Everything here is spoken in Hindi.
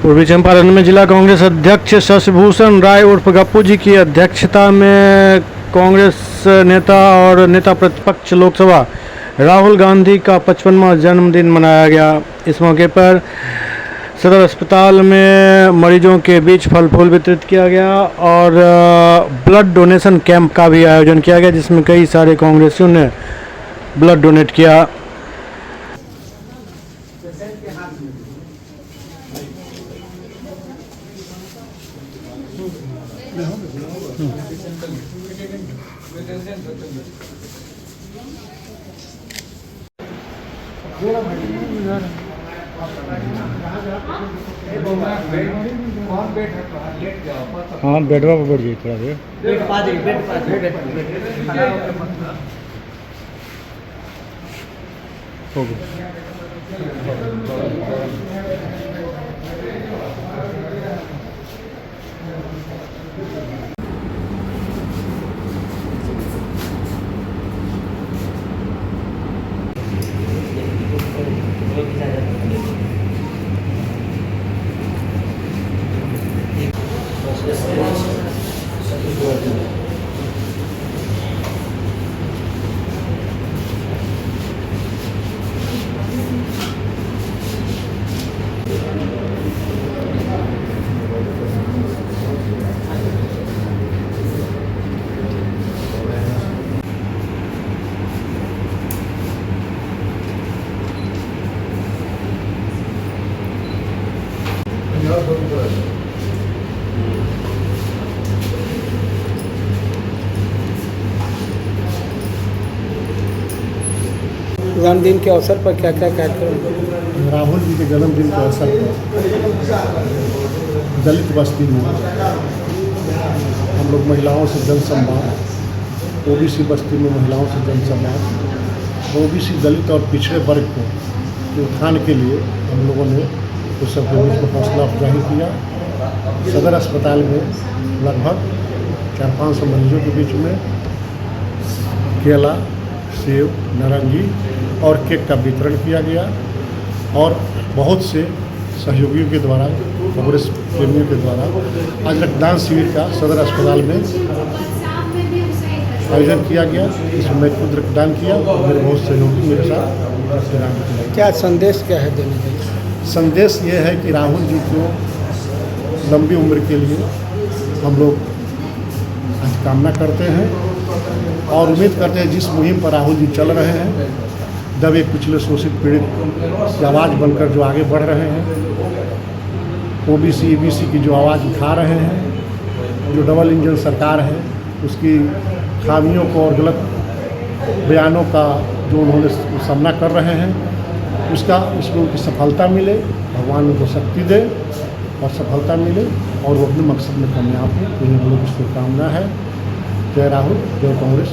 पूर्वी चंपारण में जिला कांग्रेस अध्यक्ष शशिभूषण राय उर्फ गप्पू जी की अध्यक्षता में कांग्रेस नेता और नेता प्रतिपक्ष लोकसभा राहुल गांधी का 55वां जन्मदिन मनाया गया। इस मौके पर सदर अस्पताल में मरीजों के बीच फल फूल वितरित किया गया और ब्लड डोनेशन कैंप का भी आयोजन किया गया, जिसमें कई सारे कांग्रेसियों ने ब्लड डोनेट किया। हाँ, बेडवा पर बैठ जाइए थोड़ा देर। हो गया। जन्मदिन के अवसर पर क्या क्या कार्यक्रम? राहुल जी के जन्मदिन के अवसर पर दलित बस्ती में हम लोग महिलाओं से जनसंवाद, ओबीसी बस्ती में महिलाओं से जनसंवाद, ओबीसी दलित और पिछड़े वर्ग को उत्थान के लिए हम लोगों ने उस सबके बीच में हौसला अफजाई किया। सदर अस्पताल में लगभग 400-500 मरीजों के बीच में केला, सेब, नारंगी और केक का वितरण किया गया और बहुत से सहयोगियों के द्वारा, कांग्रेस प्रेमियों के द्वारा आज रक्तदान शिविर का सदर अस्पताल में आयोजन किया गया। इसमें मैं खुद रक्तदान किया और मेरे बहुत सहयोगी मेरे साथ रक्तदान किया। क्या संदेश क्या है देने के लिए? संदेश ये है कि राहुल जी को लंबी उम्र के लिए हम लोग आज कामना करते हैं और उम्मीद करते हैं जिस मुहिम पर राहुल जी चल रहे हैं, दबे कुचले शोषित पीड़ित की आवाज़ बनकर जो आगे बढ़ रहे हैं, ओबीसी ईबीसी की जो आवाज़ उठा रहे हैं, जो डबल इंजन सरकार है उसकी खामियों को और गलत बयानों का जो उन्होंने सामना कर रहे हैं, उसमें उनकी सफलता मिले, भगवान उनको शक्ति दे और सफलता मिले और वो अपने मकसद में कामयाब हो। यही हम लोग की शुभकामना है। जय राहुल, जय कांग्रेस।